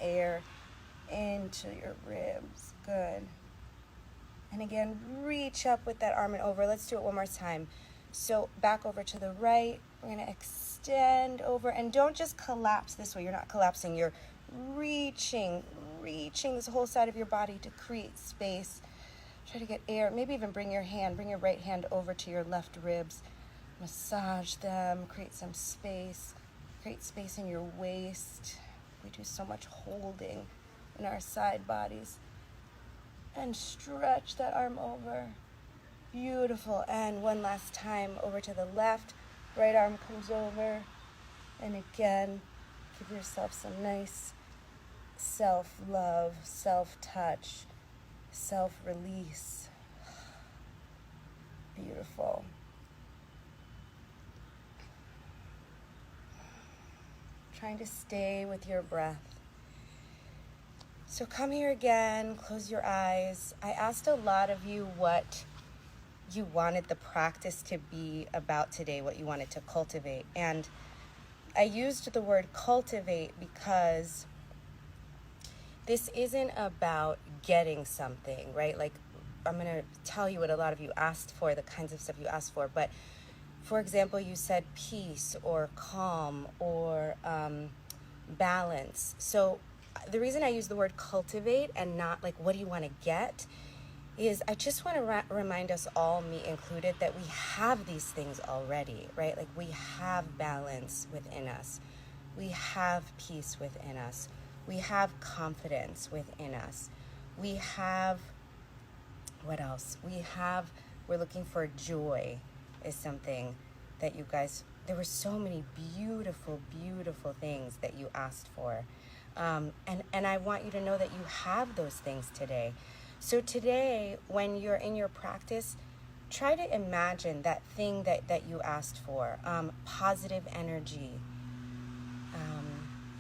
Air into your ribs. Good. And again, reach up with that arm and over. Let's do it one more time. So back over to the right. We're going to extend over. And don't just collapse this way. You're not collapsing. You're reaching this whole side of your body to create space. Try to get air. Maybe even bring your right hand over to your left ribs. Massage them. Create some space. Create space in your waist. We do so much holding in our side bodies. And stretch that arm over. Beautiful. And one last time over to the left. Right arm comes over. And again, give yourself some nice self-love, self-touch, self-release. Beautiful. Trying to stay with your breath. So come here again, close your eyes. I asked a lot of you what you wanted the practice to be about today, what you wanted to cultivate. And I used the word cultivate because this isn't about getting something, right? Like, I'm going to tell you what a lot of you asked for, the kinds of stuff you asked for. But for example, you said peace or calm or balance. So the reason I use the word cultivate and not like, what do you want to get, is I just want to remind us all, me included, that we have these things already, right? Like, we have balance within us. We have peace within us. We have confidence within us. We have, what else? We're looking for joy is something that you guys, there were so many beautiful, beautiful things that you asked for. And I want you to know that you have those things today. So today, when you're in your practice, try to imagine that thing that you asked for. Positive energy.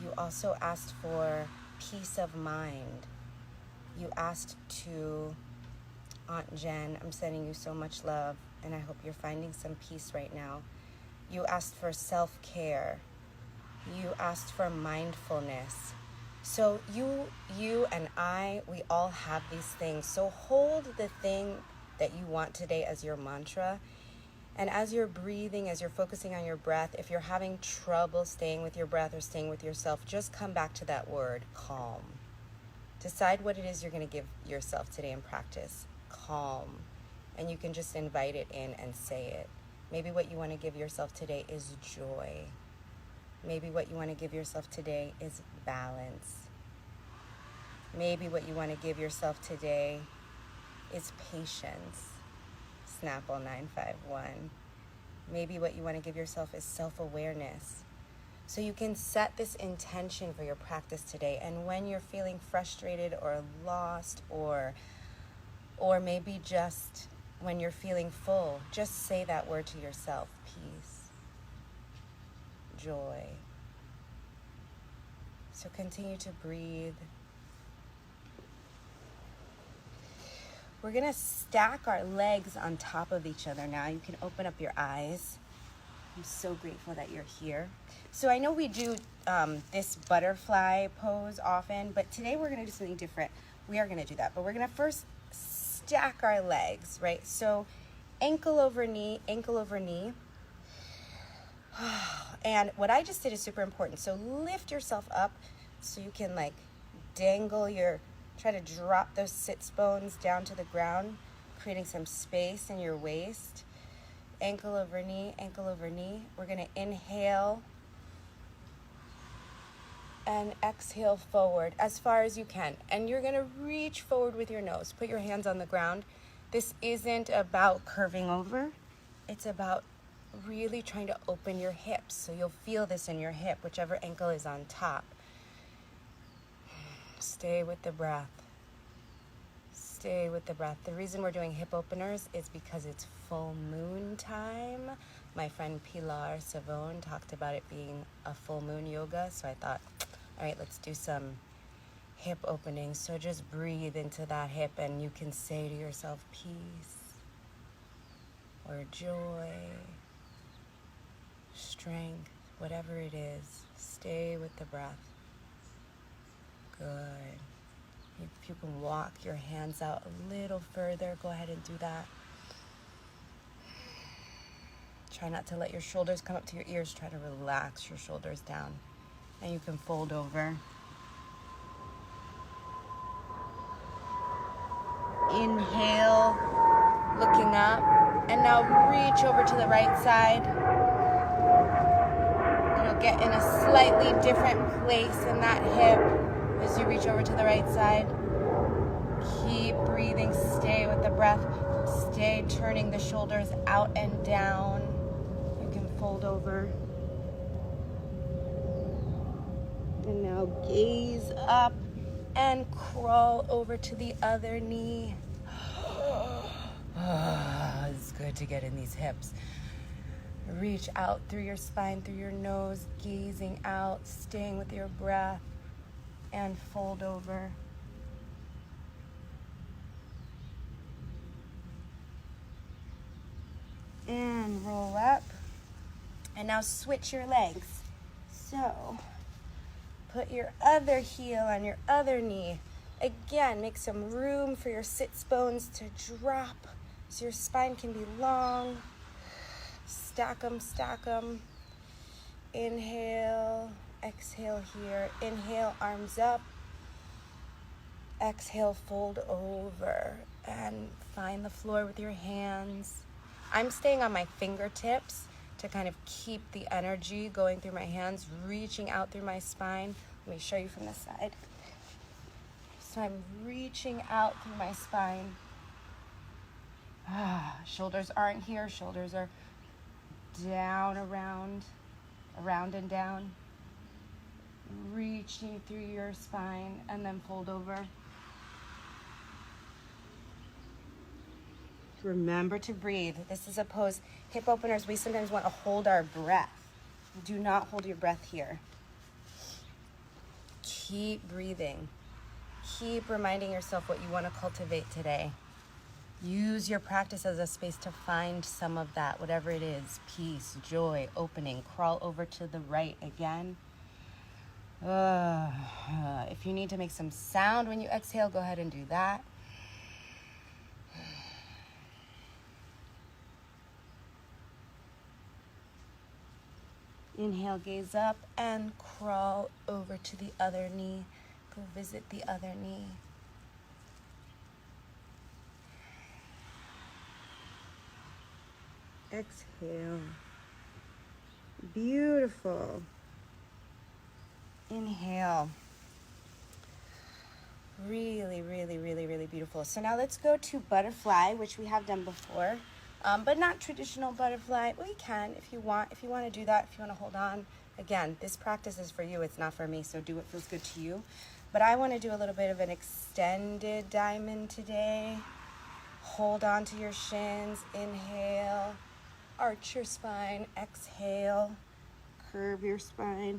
You also asked for peace of mind. You asked to Aunt Jen, I'm sending you so much love, and I hope you're finding some peace right now. You asked for self-care. You asked for mindfulness. So you and I, we all have these things. So hold the thing that you want today as your mantra. And as you're breathing, as you're focusing on your breath, if you're having trouble staying with your breath or staying with yourself, just come back to that word, calm. Decide what it is you're going to give yourself today in practice. Calm. And you can just invite it in and say it. Maybe what you want to give yourself today is joy. Maybe what you want to give yourself today is balance. Maybe what you want to give yourself today is patience. Snapple 951. Maybe what you want to give yourself is self-awareness. So you can set this intention for your practice today. And when you're feeling frustrated or lost or maybe just when you're feeling full, just say that word to yourself. Peace. Joy. So continue to breathe. We're going to stack our legs on top of each other now. You can open up your eyes. I'm so grateful that you're here. So I know we do this butterfly pose often, but today we're going to do something different. We are going to do that, but we're going to first stack our legs, right? So ankle over knee, ankle over knee. And what I just did is super important. So lift yourself up so you can like dangle try to drop those sits bones down to the ground, creating some space in your waist. Ankle over knee, ankle over knee. We're going to inhale and exhale forward as far as you can. And you're going to reach forward with your nose. Put your hands on the ground. This isn't about curving over. It's about really trying to open your hips. So you'll feel this in your hip, whichever ankle is on top. Stay with the breath. Stay with the breath. The reason we're doing hip openers is because it's full moon time. My friend Pilar Savone talked about it being a full moon yoga. So I thought, all right, let's do some hip openings. So just breathe into that hip and you can say to yourself, peace or joy, strength, whatever it is. Stay with the breath. If you can walk your hands out a little further, go ahead and do that. Try not to let your shoulders come up to your ears. Try to relax your shoulders down. And you can fold over. Inhale, looking up. And now reach over to the right side. And you'll get in a slightly different place in that hip as you reach over to the right side. Keep breathing. Stay with the breath. Stay turning the shoulders out and down. You can fold over. And now gaze up and crawl over to the other knee. It's good to get in these hips. Reach out through your spine, through your nose, gazing out, staying with your breath, and fold over. And roll up. And now switch your legs. So, put your other heel on your other knee. Again, make some room for your sits bones to drop so your spine can be long. Stack them, stack them. Inhale, exhale here. Inhale, arms up. Exhale, fold over and find the floor with your hands. I'm staying on my fingertips to kind of keep the energy going through my hands, reaching out through my spine. Let me show you from this side. So I'm reaching out through my spine. Shoulders aren't here. Shoulders are down, around and down. Reaching through your spine and then fold over. Remember to breathe. This is a pose. Hip openers, we sometimes want to hold our breath. Do not hold your breath here. Keep breathing. Keep reminding yourself what you want to cultivate today. Use your practice as a space to find some of that, whatever it is. Peace, joy, opening. Crawl over to the right again. If you need to make some sound when you exhale, go ahead and do that. Inhale, gaze up and crawl over to the other knee. Go visit the other knee. Exhale. Beautiful. Inhale. Really, really, really, really beautiful. So now let's go to butterfly, which we have done before. But not traditional butterfly. Well, you can if you want. If you want to do that, if you want to hold on. Again, this practice is for you. It's not for me, so do what feels good to you. But I want to do a little bit of an extended diamond today. Hold on to your shins. Inhale. Arch your spine. Exhale. Curve your spine.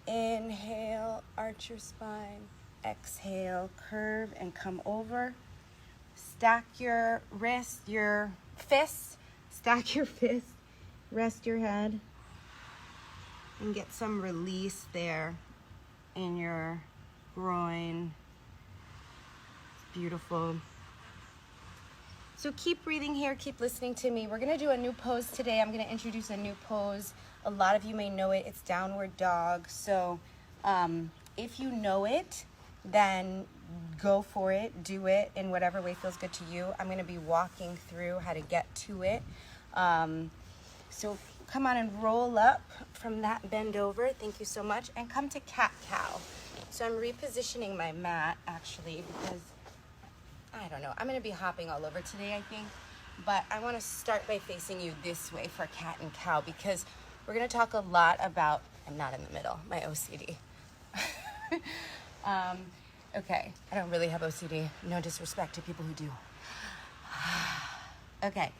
Inhale. Arch your spine. Exhale. Curve and come over. Stack your wrist, your fists, stack your fists, rest your head, and get some release there in your groin. Beautiful. So keep breathing here, keep listening to me. We're gonna do a new pose today. I'm gonna introduce a new pose. A lot of you may know it. It's downward dog. So if you know it, then go for it, do it in whatever way feels good to you. I'm going to be walking through how to get to it. So come on and roll up from that bend over. Thank you so much. And come to cat-cow. So I'm repositioning my mat, actually, because, I don't know, I'm going to be hopping all over today, I think. But I want to start by facing you this way for cat and cow, because we're going to talk a lot about, I'm not in the middle, my OCD. Okay, I don't really have OCD. No disrespect to people who do. Okay,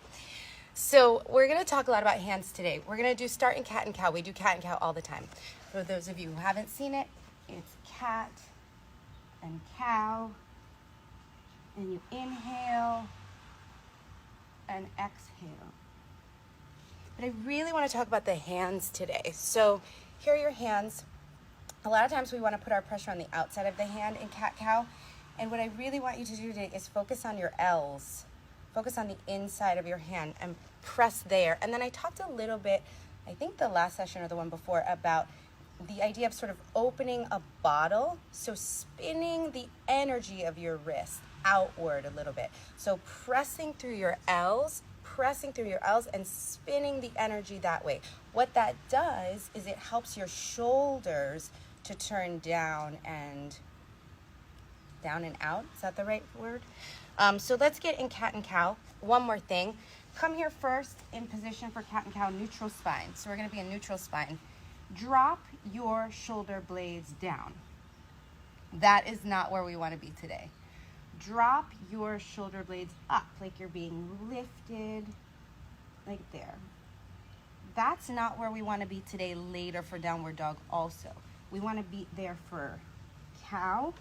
so we're going to talk a lot about hands today. We're going to do start in cat and cow. We do cat and cow all the time. For those of you who haven't seen it, it's cat and cow. And you inhale and exhale. But I really want to talk about the hands today. So here are your hands. A lot of times we want to put our pressure on the outside of the hand in cat-cow. And what I really want you to do today is focus on your L's. Focus on the inside of your hand and press there. And then I talked a little bit, I think the last session or the one before, about the idea of sort of opening a bottle. So spinning the energy of your wrist outward a little bit. So pressing through your L's and spinning the energy that way. What that does is it helps your shoulders to turn down and out. Is that the right word? So let's get in cat and cow. One more thing. Come here first in position for cat and cow, neutral spine. So we're going to be in neutral spine. Drop your shoulder blades down. That is not where we want to be today. Drop your shoulder blades up like you're being lifted, like there. That's not where we want to be today, later for downward dog also. We want to be there for cow.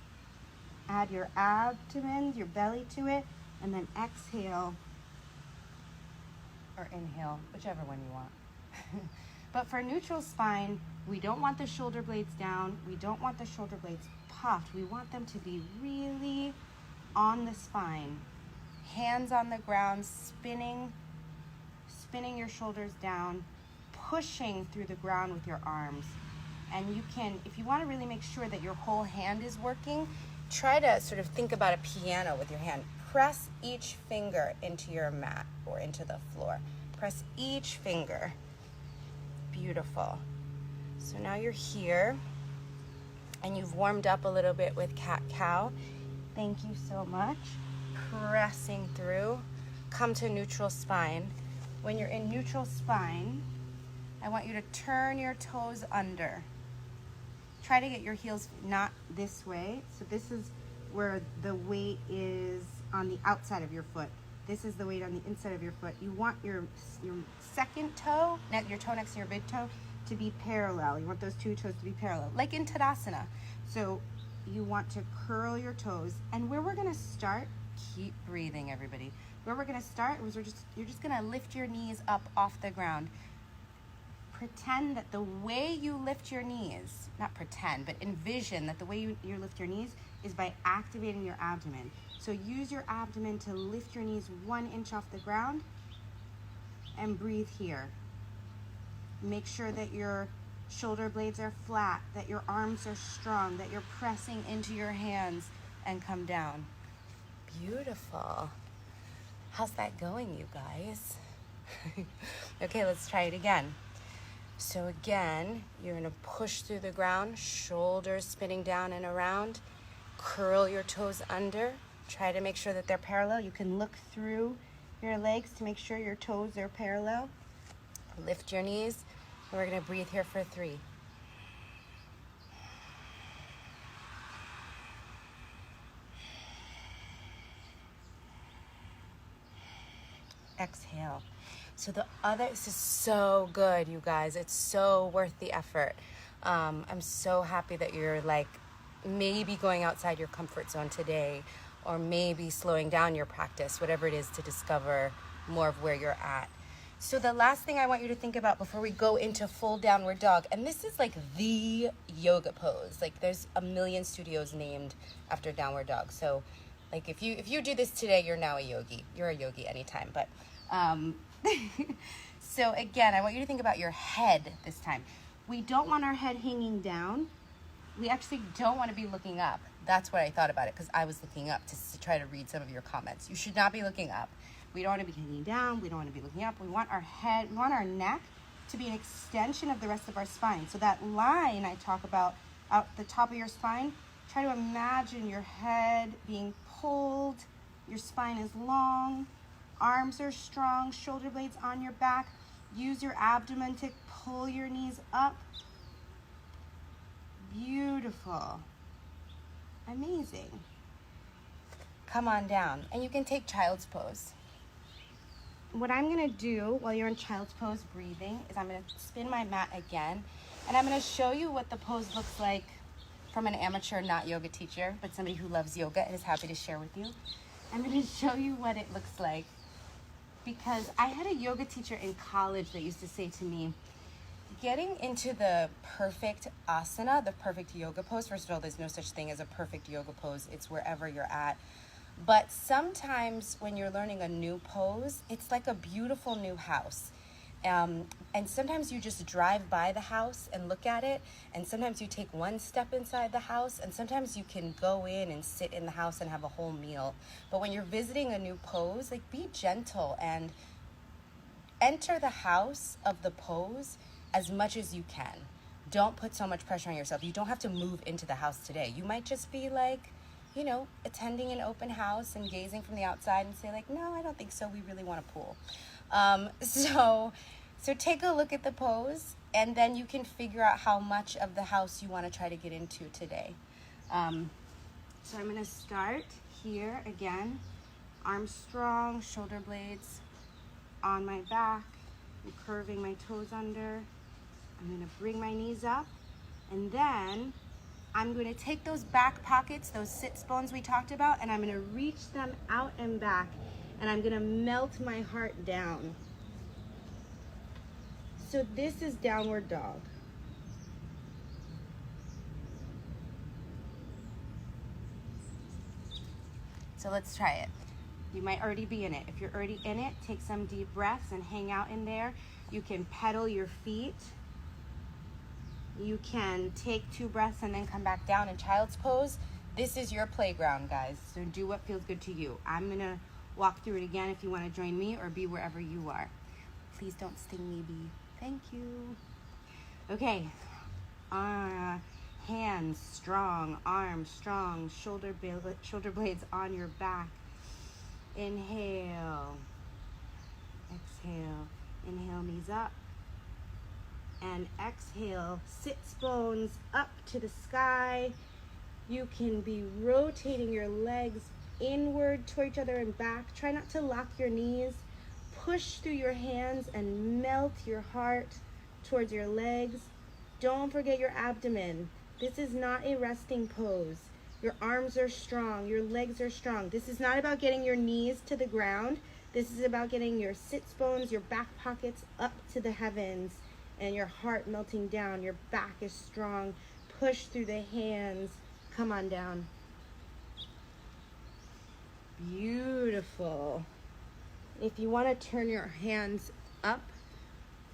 Add your abdomen, your belly to it, and then exhale or inhale, whichever one you want. But for neutral spine, we don't want the shoulder blades down. We don't want the shoulder blades puffed. We want them to be really on the spine. Hands on the ground, spinning your shoulders down, pushing through the ground with your arms. And you can, if you want to really make sure that your whole hand is working, try to sort of think about a piano with your hand. Press each finger into your mat or into the floor. Press each finger. Beautiful. So now you're here and you've warmed up a little bit with cat-cow. Thank you so much. Pressing through. Come to neutral spine. When you're in neutral spine, I want you to turn your toes under. Try to get your heels not this way. So this is where the weight is on the outside of your foot. This is the weight on the inside of your foot. You want your second toe, your toe next to your big toe, to be parallel. You want those two toes to be parallel, like in Tadasana. So you want to curl your toes. And where we're gonna start, keep breathing, everybody. Where we're gonna start is you're just gonna lift your knees up off the ground. Pretend that the way you lift your knees, not pretend, but envision that the way you lift your knees is by activating your abdomen. So use your abdomen to lift your knees 1 inch off the ground and breathe here. Make sure that your shoulder blades are flat, that your arms are strong, that you're pressing into your hands and come down. Beautiful. How's that going, you guys? Okay, let's try it again. So again, you're gonna push through the ground, shoulders spinning down and around. Curl your toes under. Try to make sure that they're parallel. You can look through your legs to make sure your toes are parallel. Lift your knees. And we're gonna breathe here for 3. Exhale. So this is so good, you guys. It's so worth the effort. I'm so happy that you're like maybe going outside your comfort zone today, or maybe slowing down your practice, whatever it is, to discover more of where you're at. So the last thing I want you to think about before we go into full downward dog, and this is like the yoga pose. Like there's a million studios named after downward dog. So like if you do this today, you're now a yogi. You're a yogi anytime. But so again, I want you to think about your head this time. We don't want our head hanging down. We actually don't want to be looking up. That's what I thought about it, because I was looking up to try to read some of your comments. You should not be looking up. We don't want to be hanging down. We don't want to be looking up. We want our head, we want our neck to be an extension of the rest of our spine. So that line I talk about out the top of your spine, try to imagine your head being pulled, your spine is long, arms are strong, shoulder blades on your back. Use your abdomen to pull your knees up. Beautiful. Amazing. Come on down. And you can take child's pose. What I'm going to do while you're in child's pose breathing is I'm going to spin my mat again, and I'm going to show you what the pose looks like from an amateur, not yoga teacher, but somebody who loves yoga and is happy to share with you. I'm going to show you what it looks like, because I had a yoga teacher in college that used to say to me, getting into the perfect asana, the perfect yoga pose. First of all, there's no such thing as a perfect yoga pose. It's wherever you're at. But sometimes when you're learning a new pose, it's like a beautiful new house. And sometimes you just drive by the house and look at it, and sometimes you take one step inside the house, and sometimes you can go in and sit in the house and have a whole meal. But when you're visiting a new pose, like, be gentle and enter the house of the pose as much as you can. Don't put so much pressure on yourself. You don't have to move into the house today. You might just be like, you know, attending an open house and gazing from the outside and say like, no, I don't think so. We really want a pool. So take a look at the pose, and then you can figure out how much of the house you want to try to get into today. So I'm going to start here again. Arms strong, shoulder blades on my back. I'm curving my toes under. I'm going to bring my knees up, and then I'm going to take those back pockets, those sits bones we talked about, and I'm going to reach them out and back, and I'm going to melt my heart down. So this is downward dog. So let's try it. You might already be in it. If you're already in it, take some deep breaths and hang out in there. You can pedal your feet. You can take 2 breaths and then come back down in child's pose. This is your playground, guys. So do what feels good to you. I'm gonna walk through it again if you wanna join me, or be wherever you are. Please don't sting me, bee. Thank you. Okay, hands strong, arms strong, shoulder blades on your back. Inhale, exhale, inhale, knees up, and exhale, sits bones up to the sky. You can be rotating your legs inward toward each other and back. Try not to lock your knees. Push through your hands and melt your heart towards your legs. Don't forget your abdomen. This is not a resting pose. Your arms are strong, your legs are strong. This is not about getting your knees to the ground. This is about getting your sits bones, your back pockets up to the heavens, and your heart melting down. Your back is strong. Push through the hands. Come on down. Beautiful. If you want to turn your hands up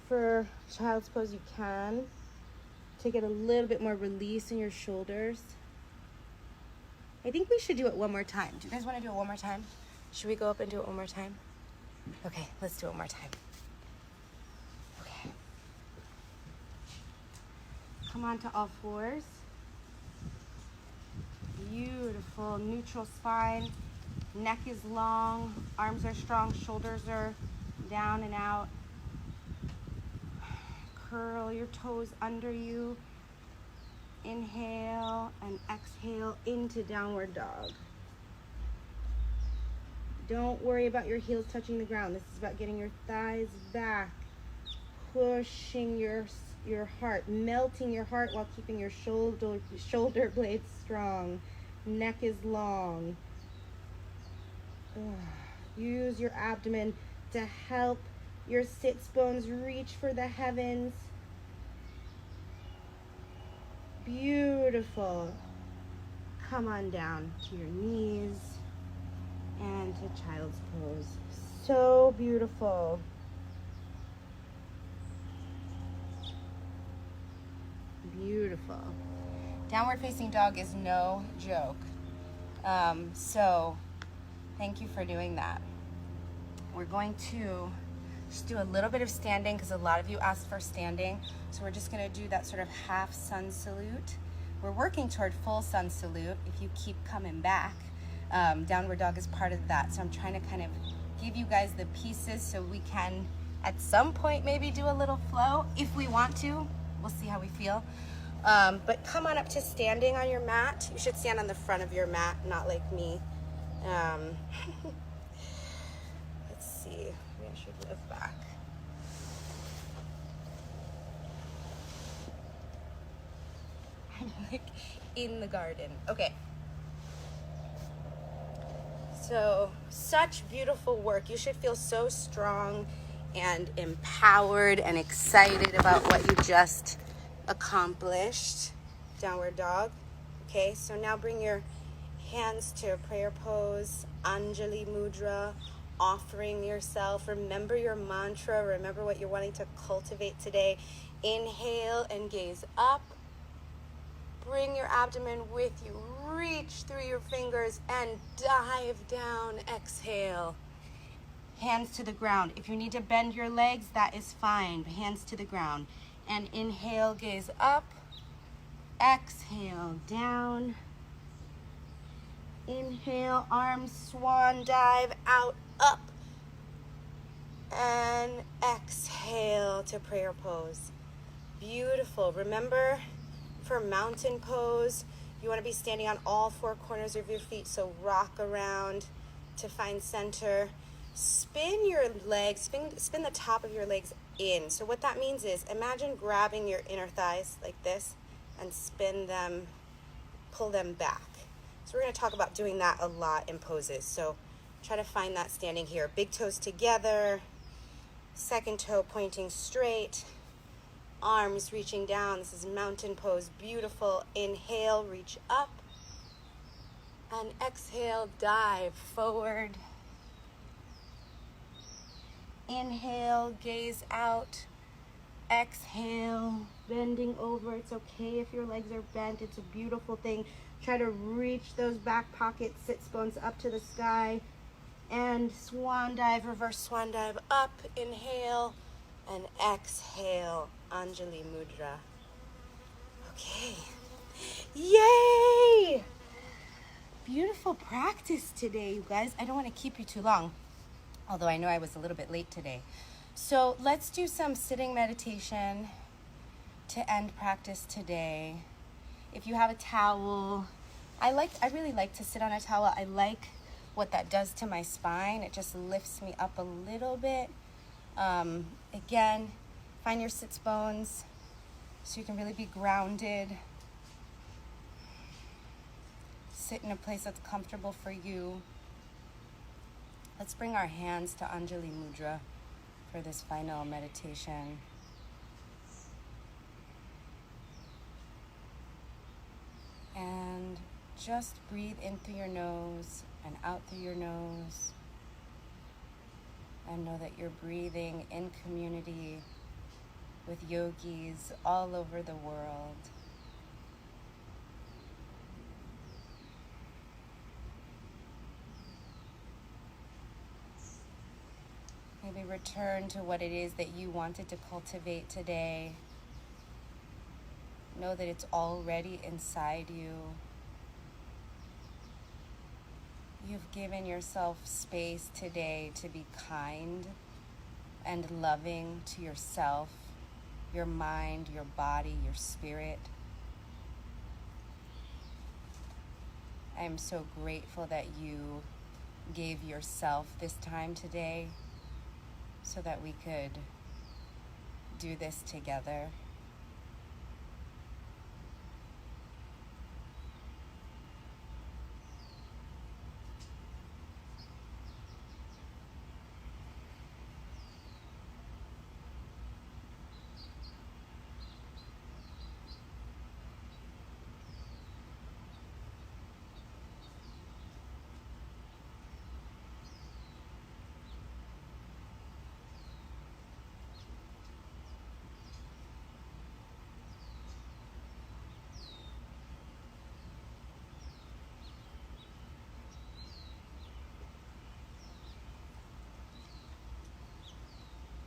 for child's pose, you can, to get a little bit more release in your shoulders. I think we should do it one more time. Do you guys want to do it one more time? Should we go up and do it one more time? Okay, let's do it one more time. Okay. Come on to all fours. Beautiful. Neutral spine. Neck is long. Arms are strong. Shoulders are down and out. Curl your toes under you. Inhale and exhale into downward dog. Don't worry about your heels touching the ground. This is about getting your thighs back, pushing your heart, melting your heart while keeping your shoulder blades strong. Neck is long. Use your abdomen to help your sits bones reach for the heavens. Beautiful. Come on down to your knees and to child's pose. So beautiful. Beautiful. Downward facing dog is no joke. So thank you for doing that. We're going to just do a little bit of standing because a lot of you asked for standing. So we're just going to do that sort of half sun salute. We're working toward full sun salute if you keep coming back. Downward dog is part of that. So I'm trying to kind of give you guys the pieces so we can at some point maybe do a little flow if we want to. We'll see how we feel. But come on up to standing on your mat. You should stand on the front of your mat, not like me. Let's see. Maybe I should lift back. I'm like in the garden. Okay. So, such beautiful work. You should feel so strong and empowered and excited about what you just accomplished. Downward dog. Okay, so now bring your hands to a prayer pose, Anjali Mudra, offering yourself. Remember your mantra. Remember what you're wanting to cultivate today. Inhale and gaze up. Bring your abdomen with you. Reach through your fingers and dive down. Exhale. Hands to the ground. If you need to bend your legs, that is fine. Hands to the ground. And inhale, gaze up. Exhale, down. Inhale, arms, swan dive, out, up. And exhale to prayer pose. Beautiful. Remember, for mountain pose, you want to be standing on all four corners of your feet, so rock around to find center. Spin your legs, spin the top of your legs in. So what that means is, imagine grabbing your inner thighs like this and spin them, pull them back. So we're going to talk about doing that a lot in poses. So try to find that standing here. Big toes together, second toe pointing straight, arms reaching down. This is mountain pose. Beautiful. Inhale, reach up. And exhale, dive forward. Inhale, gaze out. Exhale, bending over. It's okay if your legs are bent. It's a beautiful thing. Try to reach those back pockets, sits bones up to the sky. And swan dive, reverse swan dive up. Inhale and exhale. Anjali Mudra. Okay. Yay! Beautiful practice today, you guys. I don't want to keep you too long, although I know I was a little bit late today. So let's do some sitting meditation to end practice today. If you have a towel, I really like to sit on a towel. I like what that does to my spine. It just lifts me up a little bit. Again, find your sits bones so you can really be grounded. Sit in a place that's comfortable for you. Let's bring our hands to Anjali Mudra for this final meditation. And just breathe in through your nose and out through your nose. And know that you're breathing in community with yogis all over the world. Maybe return to what it is that you wanted to cultivate today. Know that it's already inside you. You've given yourself space today to be kind and loving to yourself, your mind, your body, your spirit. I am so grateful that you gave yourself this time today so that we could do this together.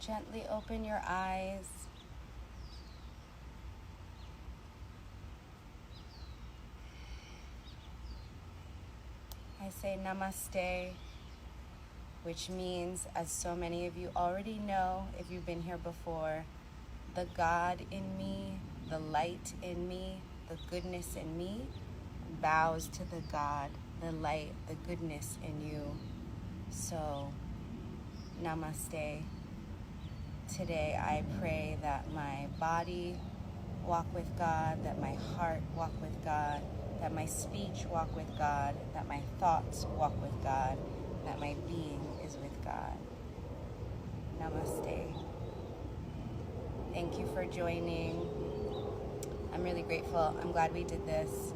Gently open your eyes. I say namaste, which means, as so many of you already know if you've been here before, the God in me, the light in me, the goodness in me bows to the God, the light, the goodness in you. So, namaste. Today I pray that my body walk with God, that my heart walk with God, that my speech walk with God, that my thoughts walk with God, that my being is with God. Namaste. Thank you for joining. I'm really grateful. I'm glad we did this.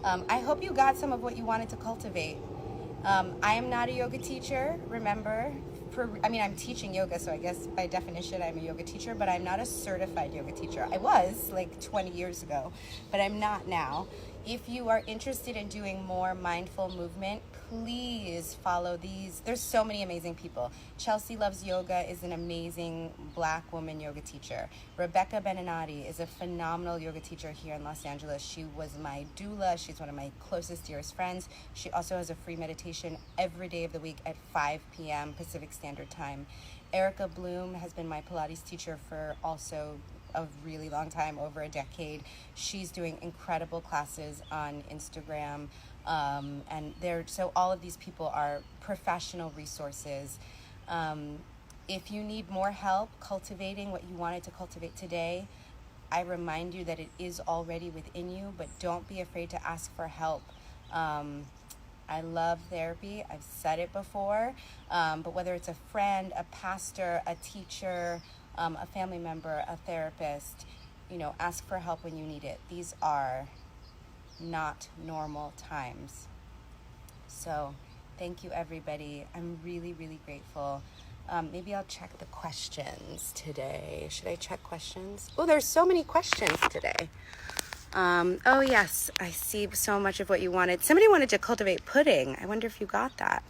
I hope you got some of what you wanted to cultivate. I am not a yoga teacher, remember. I'm teaching yoga, so I guess by definition I'm a yoga teacher, but I'm not a certified yoga teacher. I was like 20 years ago, but I'm not now. If you are interested in doing more mindful movement, please follow these. There's so many amazing people. Chelsea Loves Yoga is an amazing Black woman yoga teacher. Rebecca Beninati is a phenomenal yoga teacher here in Los Angeles. She was my doula. She's one of my closest, dearest friends. She also has a free meditation every day of the week at 5 p.m. Pacific Standard Time. Erica Bloom has been my Pilates teacher for also a really long time, over a decade. She's doing incredible classes on Instagram. So all of these people are professional resources. If you need more help cultivating what you wanted to cultivate today, I remind you that it is already within you, but don't be afraid to ask for help. I love therapy. I've said it before, but whether it's a friend, a pastor, a teacher, a family member, a therapist, ask for help when you need it. These are not normal times. So thank you, everybody. I'm really, really grateful. Maybe I'll check the questions today. Should I check questions? Oh, there's so many questions today. Oh yes, I see so much of what you wanted. Somebody wanted to cultivate pudding. I wonder if you got that.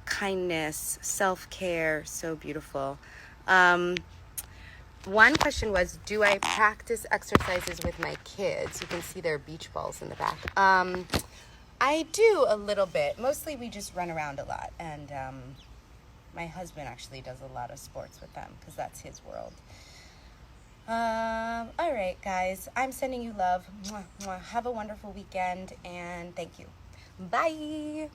Kindness, self-care, so beautiful. One question was, do I practice exercises with my kids? You can see their beach balls in the back. I do a little bit. Mostly we just run around a lot. And my husband actually does a lot of sports with them because that's his world. All right, guys. I'm sending you love. Mwah, mwah. Have a wonderful weekend, and thank you. Bye.